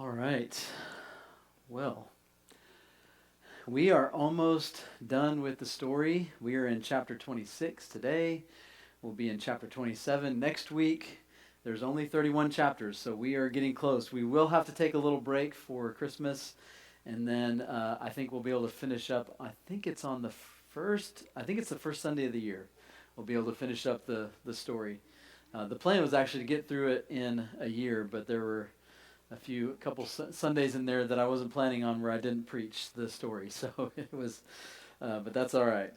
All right. Well, we are almost done with the story. We are in chapter 26 today. We'll be in chapter 27 next week. There's only 31 chapters, so we are getting close. We will have to take a little break for Christmas, and then I think we'll be able to finish up. I think it's the first Sunday of the year. We'll be able to finish up the story. The plan was actually to get through it in a year, but there were a couple Sundays in there that I wasn't planning on where I didn't preach the story. So it was, but that's all right.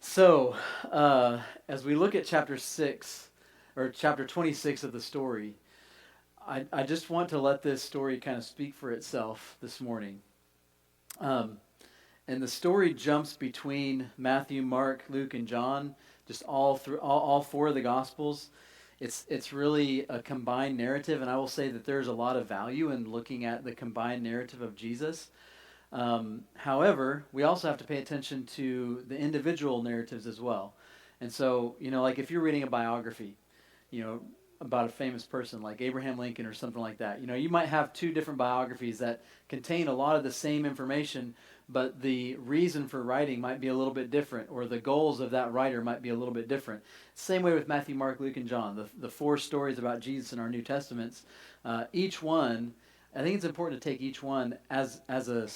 So as we look at chapter 6, or chapter 26 of the story, I just want to let this story kind of speak for itself this morning. And the story jumps between Matthew, Mark, Luke, and John, just all through all four of the Gospels. It's really a combined narrative, and I will say that there's a lot of value in looking at the combined narrative of Jesus. However, we also have to pay attention to the individual narratives as well. And so, like if you're reading a biography, about a famous person like Abraham Lincoln or something like that, you might have two different biographies that contain a lot of the same information, but the reason for writing might be a little bit different, or the goals of that writer might be a little bit different. Same way with Matthew, Mark, Luke, and John, the four stories about Jesus in our New Testaments. Each one, I think it's important to take each one as a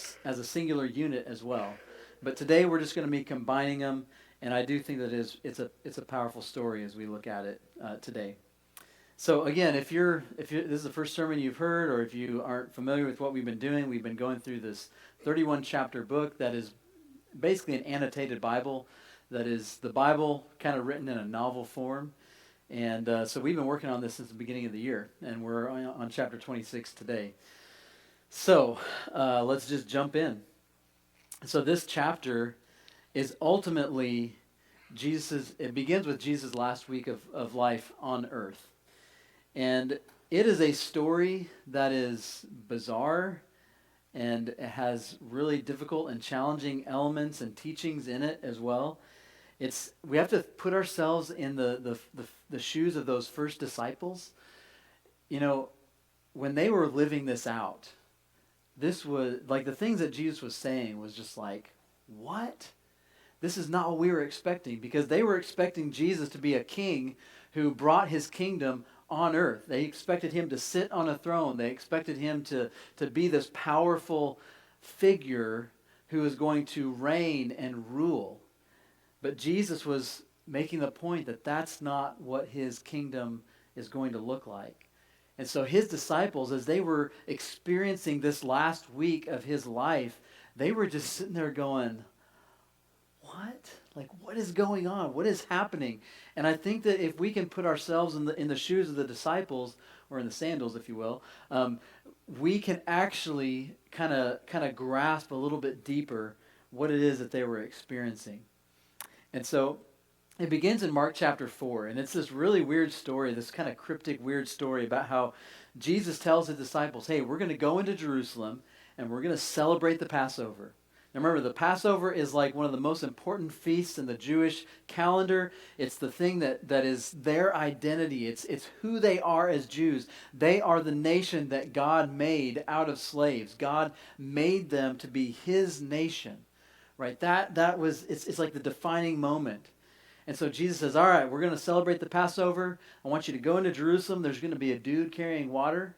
singular unit as well. But today we're just going to be combining them, and I do think that it's a powerful story as we look at it today. So again, if this is the first sermon you've heard, or if you aren't familiar with what we've been doing, we've been going through this 31 chapter book that is basically an annotated Bible, that is the Bible kind of written in a novel form. And so we've been working on this since the beginning of the year, and we're on chapter 26 today. So let's just jump in. So this chapter is ultimately it begins with Jesus' last week of life on earth. And it is a story that is bizarre, and it has really difficult and challenging elements and teachings in it as well. We have to put ourselves in the shoes of those first disciples. When they were living this out, this was like the things that Jesus was saying was just like, what? This is not what we were expecting, because they were expecting Jesus to be a king who brought his kingdom on earth. They expected him to sit on a throne. They expected him to be this powerful figure who was going to reign and rule. But Jesus was making the point that that's not what his kingdom is going to look like. And so his disciples, as they were experiencing this last week of his life, they were just sitting there going, what? Like, what is going on? What is happening? And I think that if we can put ourselves in the shoes of the disciples, or in the sandals, if you will, we can actually kind of grasp a little bit deeper what it is that they were experiencing. And so it begins in Mark chapter 4, and it's this really weird story, this kind of cryptic, weird story about how Jesus tells his disciples, hey, we're going to go into Jerusalem, and we're going to celebrate the Passover. Now remember, the Passover is like one of the most important feasts in the Jewish calendar. It's the thing that is their identity. It's who they are as Jews. They are the nation that God made out of slaves. God made them to be his nation, right? It's like the defining moment. And so Jesus says, all right, we're going to celebrate the Passover. I want you to go into Jerusalem. There's going to be a dude carrying water,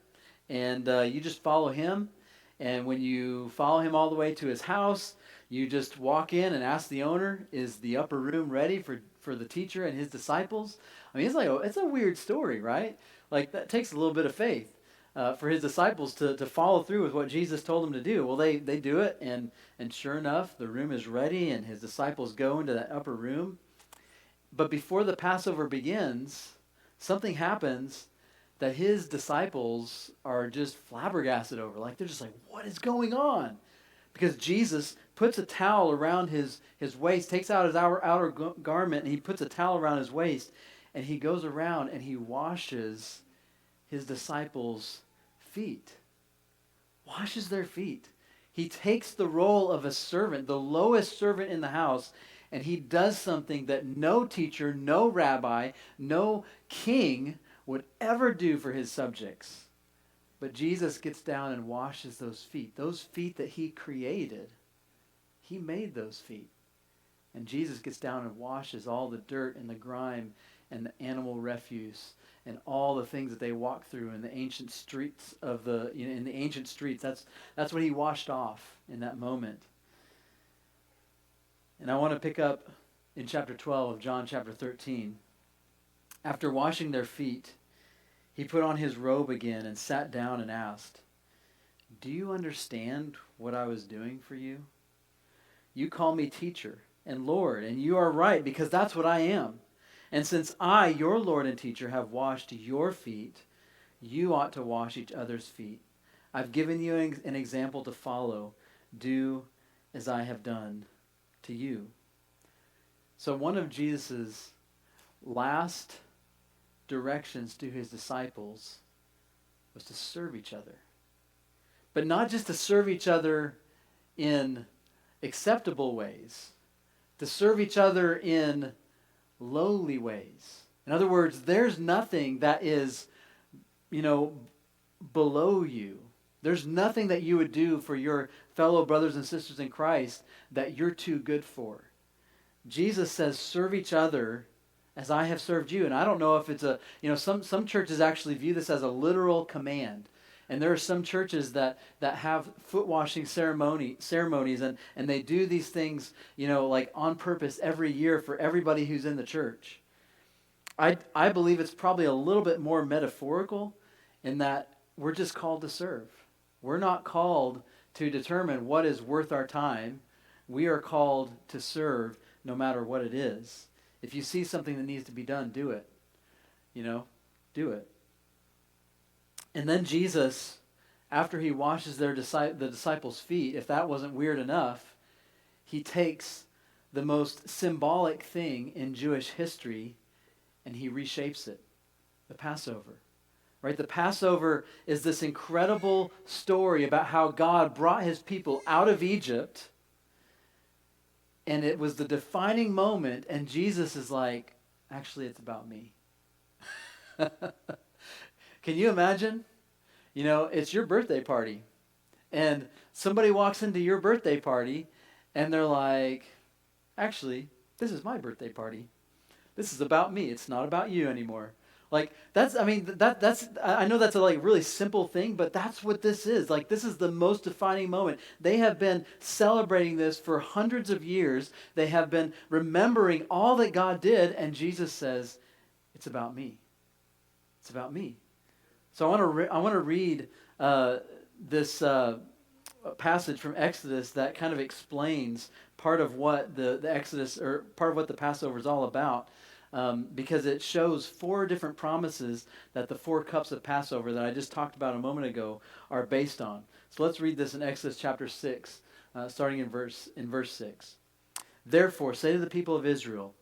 and you just follow him. And when you follow him all the way to his house, you just walk in and ask the owner, is the upper room ready for the teacher and his disciples? I mean, it's a weird story, right? Like, that takes a little bit of faith for his disciples to follow through with what Jesus told them to do. Well, they do it, and sure enough, the room is ready, and his disciples go into that upper room. But before the Passover begins, something happens that his disciples are just flabbergasted over. Like, they're just like, what is going on? Because Jesus puts a towel around his waist, takes out his outer garment, and he puts a towel around his waist, and he goes around and he washes his disciples' feet. Washes their feet. He takes the role of a servant, the lowest servant in the house, and he does something that no teacher, no rabbi, no king would ever do for his subjects. But Jesus gets down and washes those feet. Those feet that he created, he made those feet. And Jesus gets down and washes all the dirt and the grime and the animal refuse and all the things that they walked through in the ancient streets in the ancient streets. That's what he washed off in that moment. And I want to pick up in chapter 12 of John chapter 13. After washing their feet, he put on his robe again and sat down and asked, "Do you understand what I was doing for you? You call me teacher and Lord, and you are right, because that's what I am. And since I, your Lord and teacher, have washed your feet, you ought to wash each other's feet. I've given you an example to follow. Do as I have done to you." So one of Jesus' last directions to his disciples was to serve each other. But not just to serve each other in acceptable ways, to serve each other in lowly ways. In other words, there's nothing that is, below you. There's nothing that you would do for your fellow brothers and sisters in Christ that you're too good for. Jesus says, serve each other as I have served you. And I don't know if it's some churches actually view this as a literal command. And there are some churches that have foot washing ceremonies and they do these things, like on purpose every year for everybody who's in the church. I believe it's probably a little bit more metaphorical in that we're just called to serve. We're not called to determine what is worth our time. We are called to serve no matter what it is. If you see something that needs to be done, do it. Do it. And then Jesus, after he washes the disciples' feet, if that wasn't weird enough, he takes the most symbolic thing in Jewish history and he reshapes it, the Passover. Right? The Passover is this incredible story about how God brought his people out of Egypt, and it was the defining moment, and Jesus is like, actually, it's about me. Can you imagine? It's your birthday party. And somebody walks into your birthday party and they're like, actually, this is my birthday party. This is about me. It's not about you anymore. Like, I know that's a really simple thing, but that's what this is. Like, this is the most defining moment. They have been celebrating this for hundreds of years. They have been remembering all that God did, and Jesus says, it's about me. It's about me. So I want to read this passage from Exodus that kind of explains part of what the Exodus, or part of what the Passover is all about, because it shows 4 different promises that the 4 cups of Passover that I just talked about a moment ago are based on. So let's read this in Exodus chapter 6, starting in verse 6. "Therefore say to the people of Israel,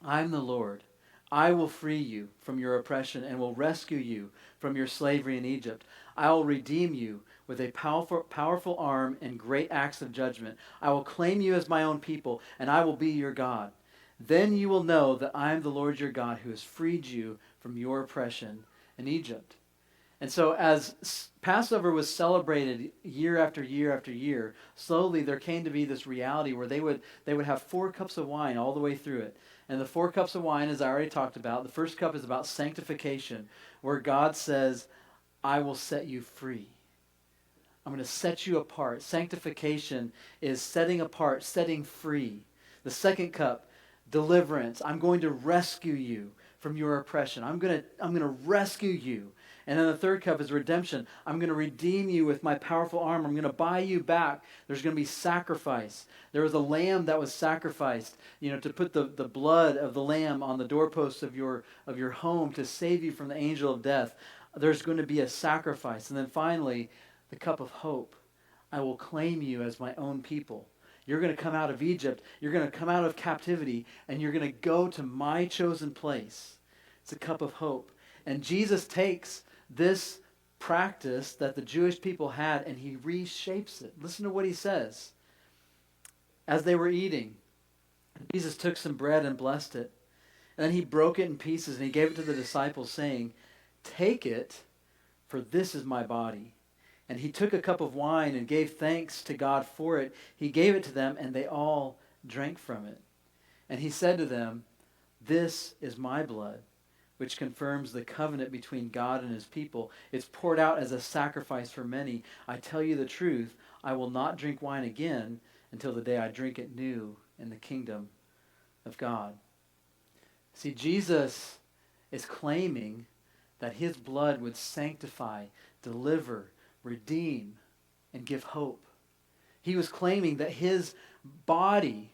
I am the Lord. I will free you from your oppression and will rescue you from your slavery in Egypt. I will redeem you with a powerful arm and great acts of judgment. I will claim you as my own people, and I will be your God. Then you will know that I am the Lord your God who has freed you from your oppression in Egypt." And so as Passover was celebrated year after year after year, slowly there came to be this reality where they would have 4 cups of wine all the way through it. And the 4 cups of wine, as I already talked about, the first cup is about sanctification, where God says, I will set you free. I'm going to set you apart. Sanctification is setting apart, setting free. The second cup, deliverance. I'm going to rescue you from your oppression. I'm going to rescue you. And then the third cup is redemption. I'm going to redeem you with my powerful arm. I'm going to buy you back. There's going to be sacrifice. There was a lamb that was sacrificed, to put the blood of the lamb on the doorposts of your home to save you from the angel of death. There's going to be a sacrifice. And then finally, the cup of hope. I will claim you as my own people. You're going to come out of Egypt. You're going to come out of captivity, and you're going to go to my chosen place. It's a cup of hope. And Jesus takes this practice that the Jewish people had, and he reshapes it. Listen to what he says. As they were eating, Jesus took some bread and blessed it. And then he broke it in pieces, and he gave it to the disciples, saying, "Take it, for this is my body. And he took a cup of wine and gave thanks to God for it. He gave it to them, and they all drank from it. And he said to them, this is my blood, which confirms the covenant between God and his people. It's poured out as a sacrifice for many. I tell you the truth, I will not drink wine again until the day I drink it new in the kingdom of God. See, Jesus is claiming that his blood would sanctify, deliver, redeem, and give hope. He was claiming that his body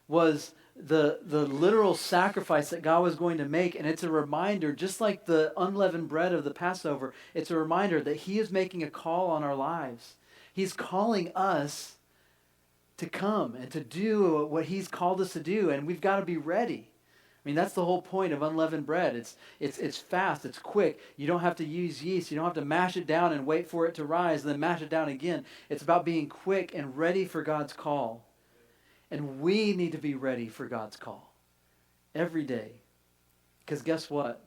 was the literal sacrifice that God was going to make, and it's a reminder, just like the unleavened bread of the Passover, it's a reminder that he is making a call on our lives. He's calling us to come and to do what he's called us to do, and we've got to be ready. I mean, that's the whole point of unleavened bread. It's fast, it's quick. You don't have to use yeast. You don't have to mash it down and wait for it to rise and then mash it down again. It's about being quick and ready for God's call. And we need to be ready for God's call every day. Because guess what?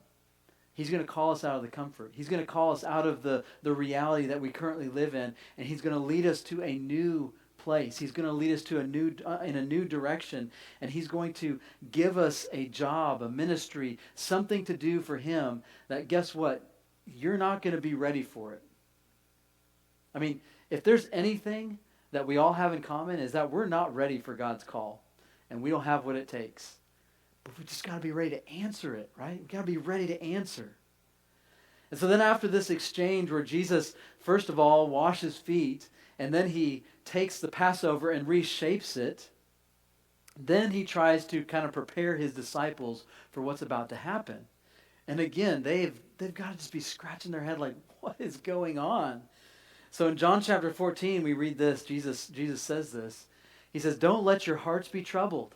He's going to call us out of the comfort. He's going to call us out of the reality that we currently live in, and he's going to lead us to a new place. He's going to lead us to in a new direction, and he's going to give us a job, a ministry, something to do for him that, guess what? You're not going to be ready for it. I mean, if there's anything that we all have in common is that we're not ready for God's call, and we don't have what it takes. But we just got to be ready to answer it, right? We got to be ready to answer. And so then after this exchange where Jesus, first of all, washes feet, and then he takes the Passover and reshapes it, then he tries to kind of prepare his disciples for what's about to happen. And again, they've got to just be scratching their head like, what is going on? So in John chapter 14, we read this. Jesus says this. He says, don't let your hearts be troubled.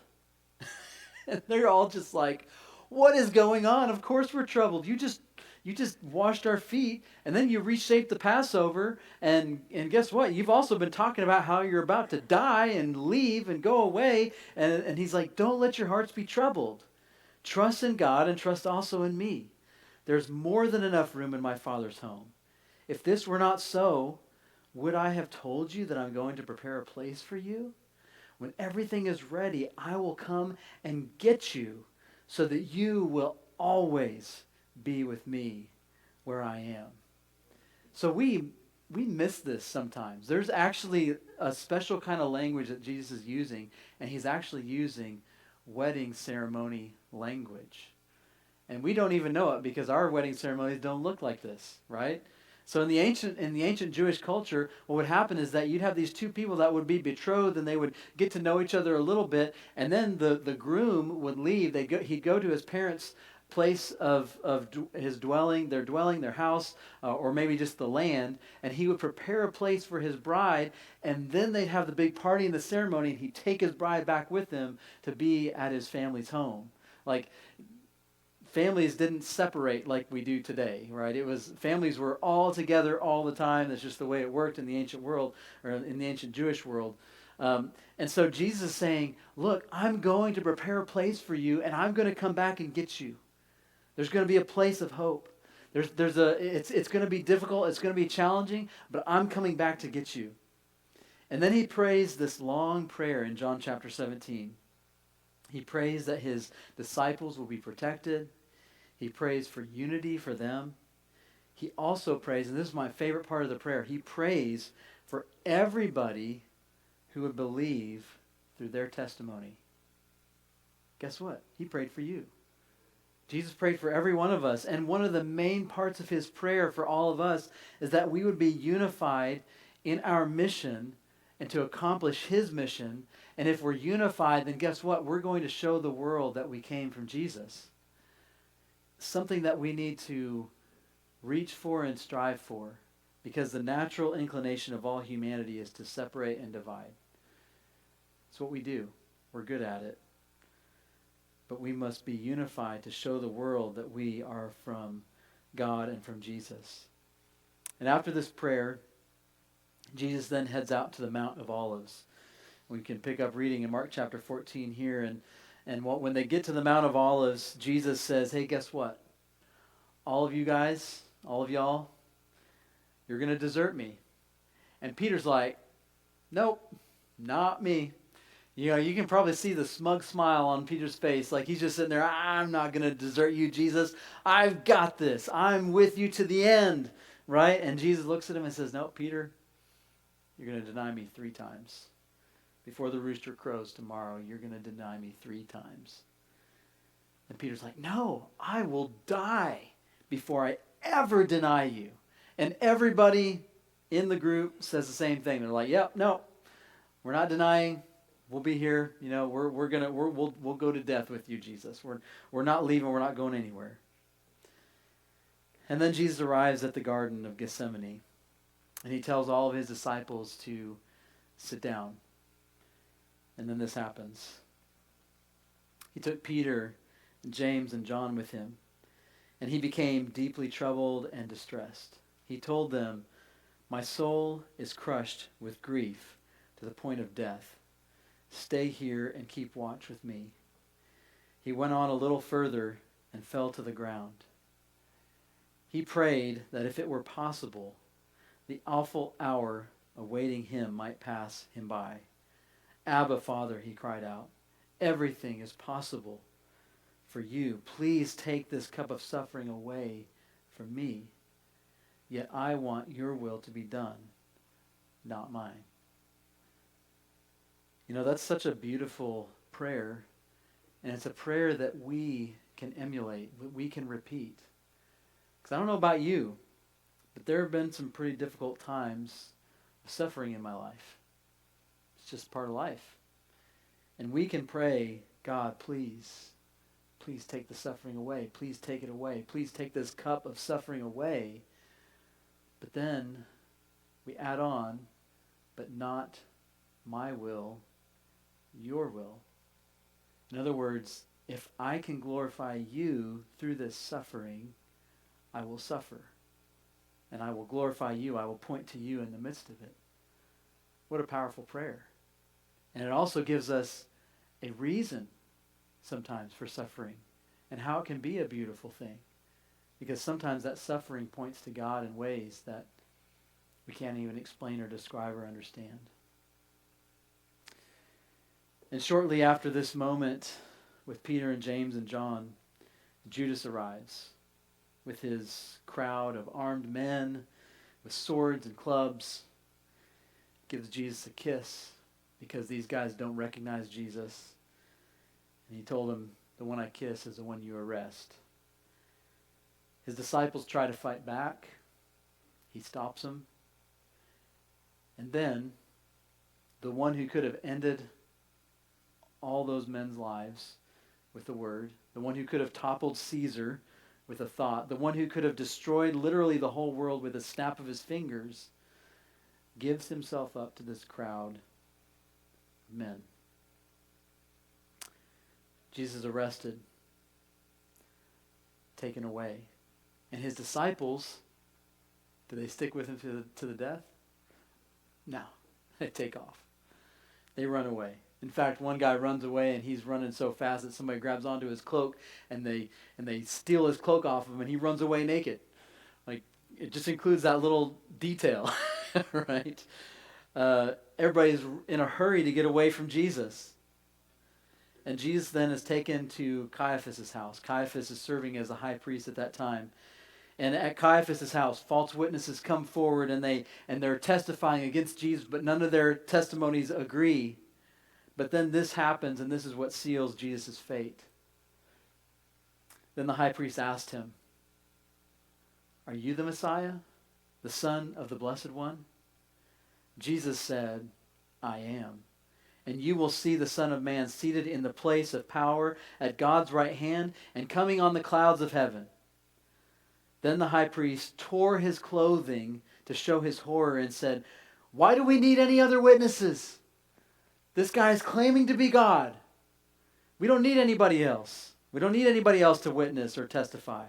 And they're all just like, what is going on? Of course we're troubled. You just washed our feet, and then you reshaped the Passover, and guess what? You've also been talking about how you're about to die and leave and go away. And he's like, don't let your hearts be troubled. Trust in God and trust also in me. There's more than enough room in my Father's home. If this were not so, would I have told you that I'm going to prepare a place for you? When everything is ready, I will come and get you so that you will always be with me where I am. So we miss this sometimes. There's actually a special kind of language that Jesus is using, and he's actually using wedding ceremony language. And we don't even know it because our wedding ceremonies don't look like this, right? So in the ancient Jewish culture, what would happen is that you'd have these two people that would be betrothed, and they would get to know each other a little bit, and then the groom would leave. He'd go to his parents' place of his dwelling, their house, or maybe just the land, and he would prepare a place for his bride, and then they'd have the big party and the ceremony, and he'd take his bride back with him to be at his family's home. Like, families didn't separate like we do today, right? Families were all together all the time. That's just the way it worked in the ancient world, or in the ancient Jewish world. And so Jesus is saying, look, I'm going to prepare a place for you, and I'm going to come back and get you. There's going to be a place of hope. It's going to be difficult. It's going to be challenging, but I'm coming back to get you. And then he prays this long prayer in John chapter 17. He prays that his disciples will be protected. He prays for unity for them. He also prays, and this is my favorite part of the prayer, he prays for everybody who would believe through their testimony. Guess what? He prayed for you. Jesus prayed for every one of us, and one of the main parts of his prayer for all of us is that we would be unified in our mission and to accomplish his mission. And if we're unified, then guess what? We're going to show the world that we came from Jesus. Something that we need to reach for and strive for, because the natural inclination of all humanity is to separate and divide. It's what we do. We're good at it. But we must be unified to show the world that we are from God and from Jesus. And after this prayer, Jesus then heads out to the Mount of Olives. We can pick up reading in Mark chapter 14 here, and when they get to the Mount of Olives, Jesus says, hey, guess what? All of you guys, all of y'all, you're going to desert me. And Peter's like, nope, not me. You know, you can probably see the smug smile on Peter's face. Like he's just sitting there, I'm not going to desert you, Jesus. I've got this. I'm with you to the end, right? And Jesus looks at him and says, no, Peter, you're going to deny me 3 times. Before the rooster crows tomorrow, you're going to deny me 3 times. And Peter's like, no, I will die before I ever deny you. And everybody in the group says the same thing. They're like, yep, no, we're not denying. We'll be here. You know, we'll go to death with you, Jesus. We're not leaving. We're not going anywhere. And then Jesus arrives at the Garden of Gethsemane, and he tells all of his disciples to sit down. And then this happens. He took Peter, James, and John with him, and he became deeply troubled and distressed. He told them, my soul is crushed with grief to the point of death. Stay here and keep watch with me. He went on a little further and fell to the ground. He prayed that if it were possible, the awful hour awaiting him might pass him by. Abba, Father, he cried out, everything is possible for you. Please take this cup of suffering away from me. Yet I want your will to be done, not mine. You know, that's such a beautiful prayer, and it's a prayer that we can emulate, that we can repeat. Because I don't know about you, but there have been some pretty difficult times of suffering in my life. It's just part of life. And we can pray, God, please take the suffering away. Please take it away. Please take this cup of suffering away. But then we add on, but not my will, your will. In other words, if I can glorify you through this suffering, I will suffer. And I will glorify you. I will point to you in the midst of it. What a powerful prayer. And it also gives us a reason sometimes for suffering and how it can be a beautiful thing. Because sometimes that suffering points to God in ways that we can't even explain or describe or understand. And shortly after this moment with Peter and James and John, Judas arrives with his crowd of armed men with swords and clubs, gives Jesus a kiss because these guys don't recognize Jesus. And he told them, the one I kiss is the one you arrest. His disciples try to fight back. He stops them. And then, the one who could have ended all those men's lives with a word, the one who could have toppled Caesar with a thought, the one who could have destroyed literally the whole world with a snap of his fingers, gives himself up to this crowd of men. Jesus is arrested, taken away. And his disciples, do they stick with him to the death? No. They take off. They run away. In fact, one guy runs away and he's running so fast that somebody grabs onto his cloak and they steal his cloak off him and he runs away naked. Like, it just includes that little detail, right? Everybody's in a hurry to get away from Jesus. And Jesus then is taken to Caiaphas' house. Caiaphas is serving as a high priest at that time. And at Caiaphas' house, false witnesses come forward and they're testifying against Jesus, but none of their testimonies agree. But then this happens, and this is what seals Jesus' fate. Then the high priest asked him, "Are you the Messiah, the Son of the Blessed One?" Jesus said, "I am. And you will see the Son of Man seated in the place of power at God's right hand and coming on the clouds of heaven." Then the high priest tore his clothing to show his horror and said, "Why do we need any other witnesses? This guy is claiming to be God. We don't need anybody else. We don't need anybody else to witness or testify."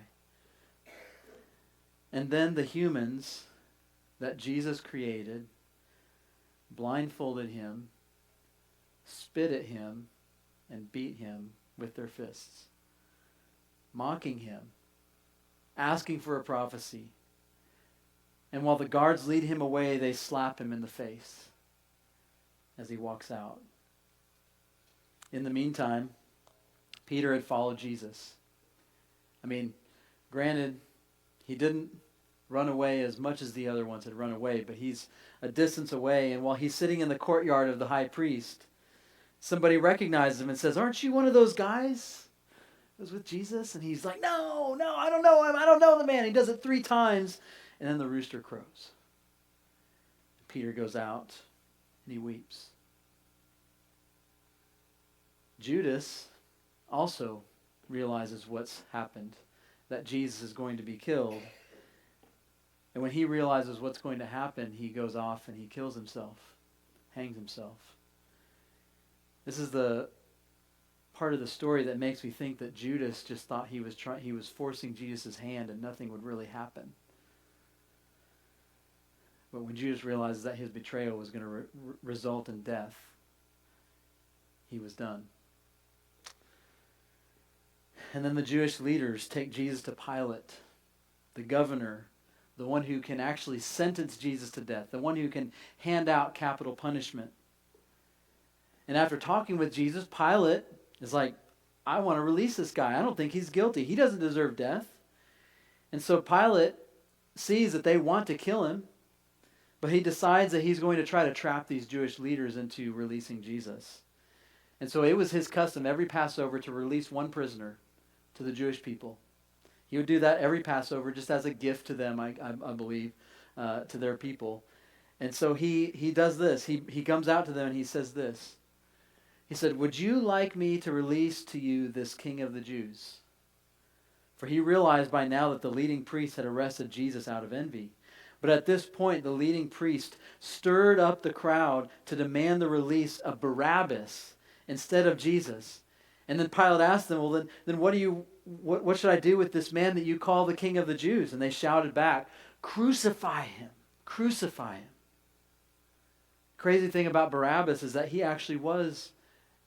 And then the humans that Jesus created blindfolded him, spit at him, and beat him with their fists, mocking him, asking for a prophecy. And while the guards lead him away, they slap him in the face as he walks out. In the meantime, Peter had followed Jesus. I mean, granted, he didn't run away as much as the other ones had run away, but he's a distance away. And while he's sitting in the courtyard of the high priest, somebody recognizes him and says, "Aren't you one of those guys who was with Jesus?" And he's like, no, I don't know him. I don't know the man. He does it 3 times. And then the rooster crows. Peter goes out and he weeps. Judas also realizes what's happened, that Jesus is going to be killed. And when he realizes what's going to happen, he goes off and he kills himself, hangs himself. This is the part of the story that makes me think that Judas just thought he was forcing Jesus' hand and nothing would really happen. But when Judas realizes that his betrayal was going to result in death, he was done. And then the Jewish leaders take Jesus to Pilate, the governor, the one who can actually sentence Jesus to death, the one who can hand out capital punishment. And after talking with Jesus, Pilate is like, I want to release this guy. I don't think he's guilty. He doesn't deserve death. And so Pilate sees that they want to kill him, but he decides that he's going to try to trap these Jewish leaders into releasing Jesus. And so it was his custom every Passover to release one prisoner to the Jewish people. He would do that every Passover just as a gift to them, I believe, to their people. And so he does this. He comes out to them and he says this. He said, "Would you like me to release to you this King of the Jews?" For he realized by now that the leading priest had arrested Jesus out of envy. But at this point, the leading priest stirred up the crowd to demand the release of Barabbas instead of Jesus. And then Pilate asked them, "Well, then what should I do with this man that you call the King of the Jews?" And they shouted back, "Crucify him! Crucify him!" Crazy thing about Barabbas is that he actually was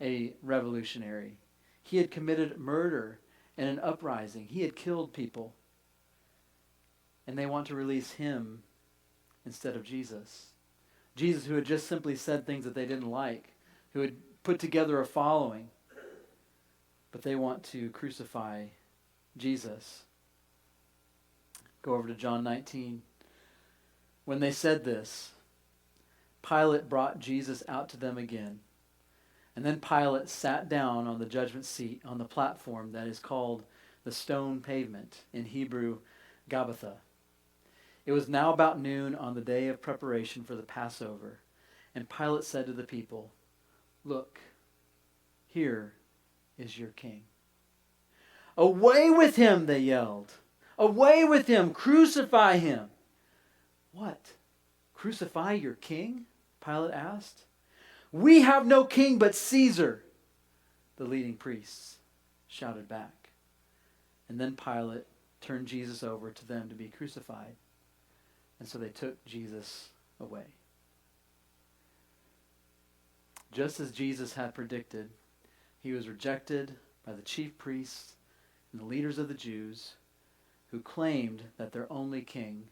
a revolutionary. He had committed murder and an uprising. He had killed people. And they want to release him instead of Jesus. Jesus, who had just simply said things that they didn't like, who had put together a following. But they want to crucify Jesus. Go over to John 19. When they said this, Pilate brought Jesus out to them again. And then Pilate sat down on the judgment seat on the platform that is called the stone pavement, in Hebrew, Gabbatha. It was now about noon on the day of preparation for the Passover. And Pilate said to the people, "Look, here is your king." "Away with him," they yelled. "Away with him! Crucify him!" "What? Crucify your king?" Pilate asked. "We have no king but Caesar," the leading priests shouted back. And then Pilate turned Jesus over to them to be crucified. And so they took Jesus away. Just as Jesus had predicted, he was rejected by the chief priests and the leaders of the Jews, who claimed that their only king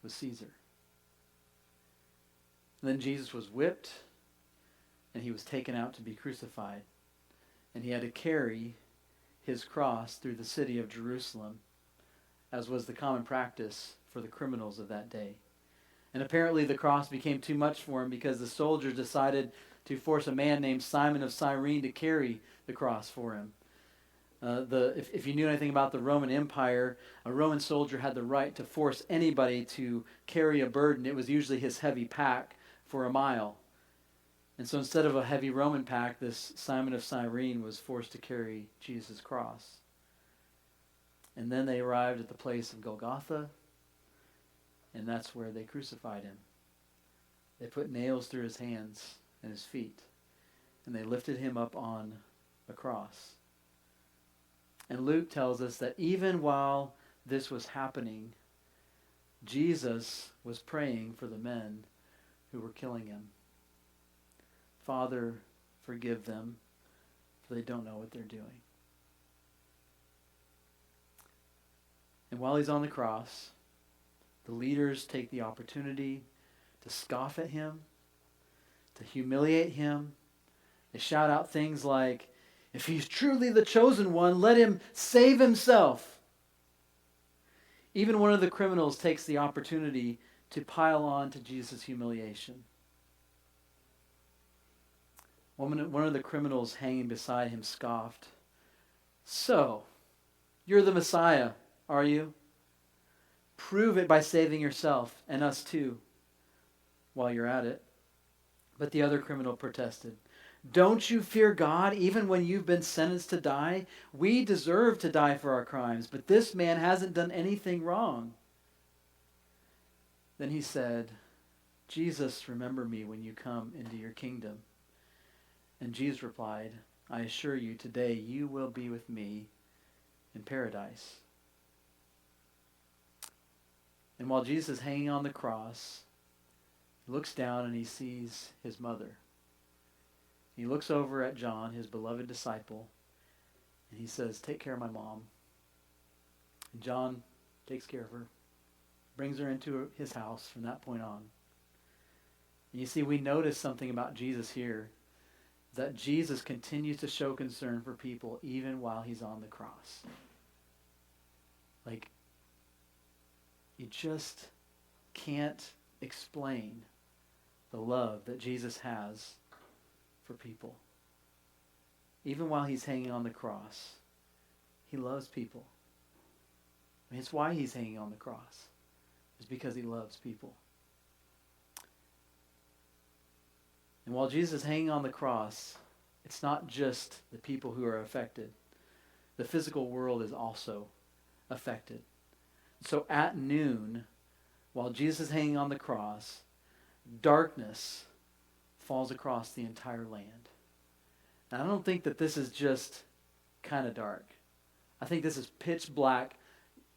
was Caesar. And then Jesus was whipped, and he was taken out to be crucified. And he had to carry his cross through the city of Jerusalem, as was the common practice for the criminals of that day. And apparently the cross became too much for him, because the soldiers decided to force a man named Simon of Cyrene to carry the cross for him. If you knew anything about the Roman Empire, a Roman soldier had the right to force anybody to carry a burden. It was usually his heavy pack for a mile. And so instead of a heavy Roman pack, this Simon of Cyrene was forced to carry Jesus' cross. And then they arrived at the place of Golgotha, and that's where they crucified him. They put nails through his hands and his feet, and they lifted him up on a cross. And Luke tells us that even while this was happening, Jesus was praying for the men who were killing him. "Father, forgive them, for they don't know what they're doing." And while he's on the cross, The leaders take the opportunity to scoff at him, to humiliate him. They shout out things like, if he's truly the chosen one, let him save himself. Even one of the criminals takes the opportunity to pile on to Jesus' humiliation. One of the criminals hanging beside him scoffed, "So, you're the Messiah, are you? Prove it by saving yourself and us too, while you're at it." But the other criminal protested, "Don't you fear God even when you've been sentenced to die? We deserve to die for our crimes, but this man hasn't done anything wrong." Then he said, "Jesus, remember me when you come into your kingdom." And Jesus replied, "I assure you, today you will be with me in paradise." And while Jesus is hanging on the cross, he looks down and he sees his mother. He looks over at John, his beloved disciple, and he says, "Take care of my mom." And John takes care of her, brings her into his house from that point on. And you see, we notice something about Jesus here, that Jesus continues to show concern for people even while he's on the cross. Like, you just can't explain the love that Jesus has for people. Even while he's hanging on the cross, he loves people. I mean, it's why he's hanging on the cross. It's because he loves people. And while Jesus is hanging on the cross, it's not just the people who are affected. The physical world is also affected. So at noon, while Jesus is hanging on the cross, darkness falls across the entire land. And I don't think that this is just kind of dark. I think this is pitch black,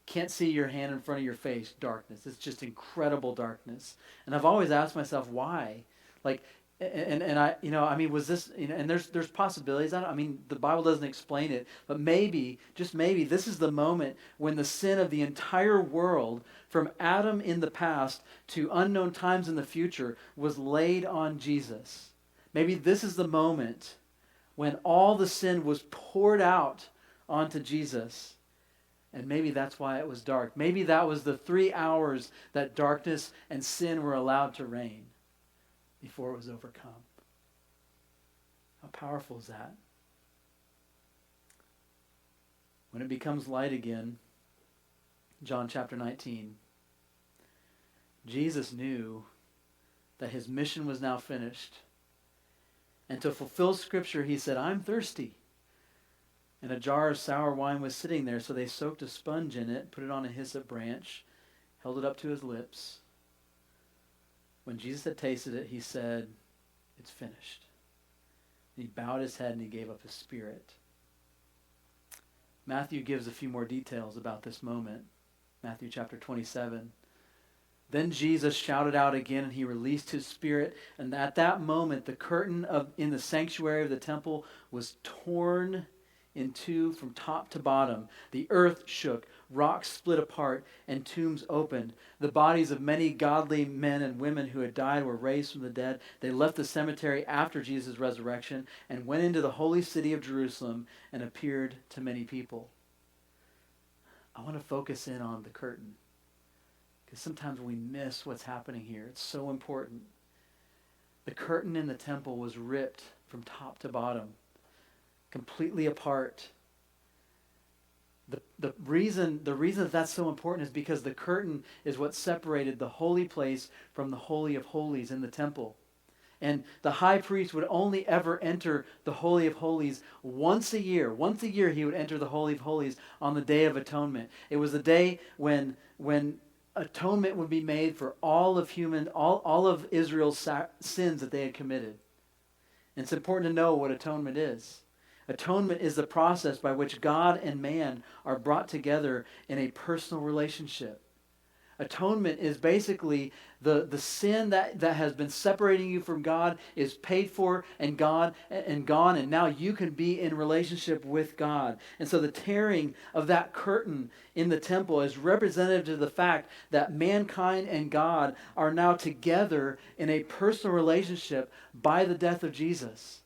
can't see your hand in front of your face, darkness. It's just incredible darkness. And I've always asked myself, why? Like, and I, I mean, was this, and there's possibilities. I mean, the Bible doesn't explain it, but maybe, just maybe, this is the moment when the sin of the entire world, from Adam in the past to unknown times in the future, was laid on Jesus. Maybe this is the moment when all the sin was poured out onto Jesus. And maybe that's why it was dark. Maybe that was the 3 hours that darkness and sin were allowed to reign before it was overcome. How powerful is that? When it becomes light again, John chapter 19, Jesus knew that his mission was now finished. And to fulfill Scripture, he said, "I'm thirsty." And a jar of sour wine was sitting there, so they soaked a sponge in it, put it on a hyssop branch, held it up to his lips. When Jesus had tasted it, he said, "It's finished." And he bowed his head and he gave up his spirit. Matthew gives a few more details about this moment. Matthew chapter 27. Then Jesus shouted out again and he released his spirit. And at that moment, the curtain in the sanctuary of the temple was torn in two from top to bottom. The earth shook, rocks split apart, and tombs opened. The bodies of many godly men and women who had died were raised from the dead. They left the cemetery after Jesus' resurrection and went into the holy city of Jerusalem and appeared to many people. I want to focus in on the curtain, because sometimes we miss what's happening here. It's so important. The curtain in the temple was ripped from top to bottom, completely apart. The reason that that's so important is because the curtain is what separated the holy place from the Holy of Holies in the temple. And the high priest would only ever enter the Holy of Holies once a year. Once a year he would enter the Holy of Holies on the Day of Atonement. It was the day when atonement would be made for all of Israel's sins that they had committed. And it's important to know what atonement is. Atonement is the process by which God and man are brought together in a personal relationship. Atonement is basically the sin that has been separating you from God is paid for and gone, and now you can be in relationship with God. And so the tearing of that curtain in the temple is representative to the fact that mankind and God are now together in a personal relationship by the death of Jesus.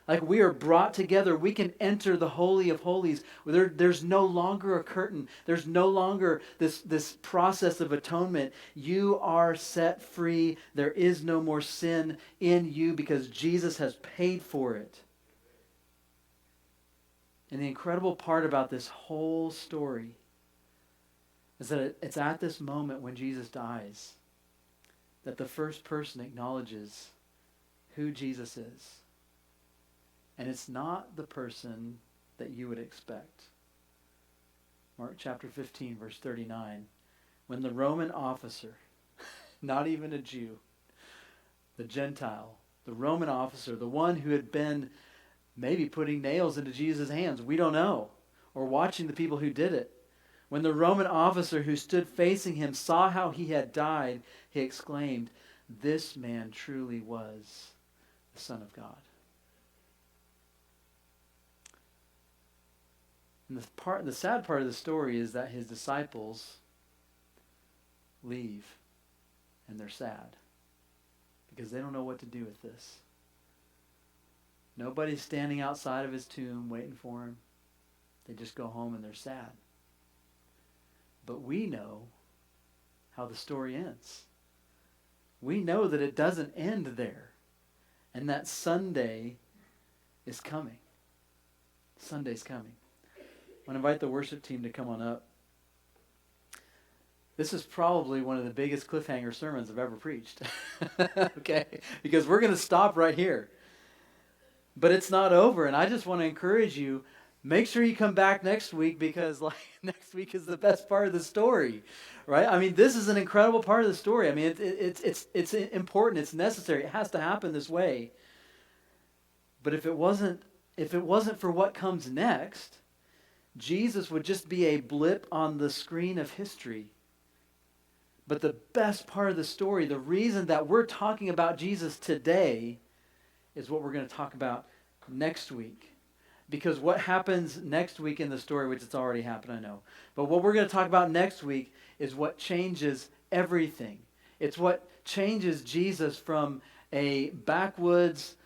Like we are brought together. We can enter the Holy of Holies. There's no longer a curtain. There's no longer this process of atonement. You are set free. There is no more sin in you because Jesus has paid for it. And the incredible part about this whole story is that it's at this moment when Jesus dies that the first person acknowledges who Jesus is. And it's not the person that you would expect. Mark chapter 15, verse 39. When the Roman officer, not even a Jew, the Gentile, the Roman officer, the one who had been maybe putting nails into Jesus' hands, we don't know, or watching the people who did it. When the Roman officer who stood facing him saw how he had died, he exclaimed, "This man truly was the Son of God." And the sad part of the story is that his disciples leave and they're sad because they don't know what to do with this. Nobody's standing outside of his tomb waiting for him. They just go home and they're sad. But we know how the story ends. We know that it doesn't end there and that Sunday is coming. Sunday's coming. I want to invite the worship team to come on up. This is probably one of the biggest cliffhanger sermons I've ever preached. Okay? Because we're going to stop right here. But it's not over, and I just want to encourage you, make sure you come back next week because next week is the best part of the story. Right? I mean, this is an incredible part of the story. I mean, it's important, it's necessary. It has to happen this way. But if it wasn't for what comes next, Jesus would just be a blip on the screen of history. But the best part of the story, the reason that we're talking about Jesus today, is what we're going to talk about next week. Because what happens next week in the story, which it's already happened, I know. But what we're going to talk about next week is what changes everything. It's what changes Jesus from a backwoods,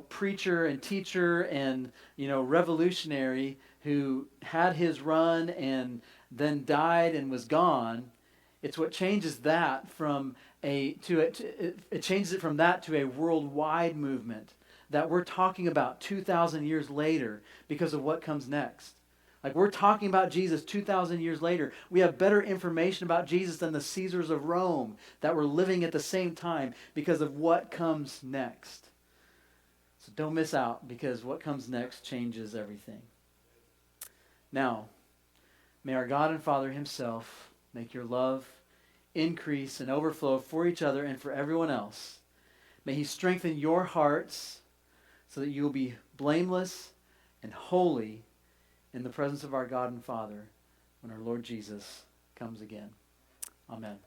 preacher and teacher and, revolutionary who had his run and then died and was gone. It's what changes that it changes it from that to a worldwide movement that we're talking about 2,000 years later because of what comes next. Like we're talking about Jesus 2,000 years later. We have better information about Jesus than the Caesars of Rome that were living at the same time because of what comes next. So don't miss out because what comes next changes everything. Now, may our God and Father himself make your love increase and overflow for each other and for everyone else. May he strengthen your hearts so that you will be blameless and holy in the presence of our God and Father when our Lord Jesus comes again. Amen.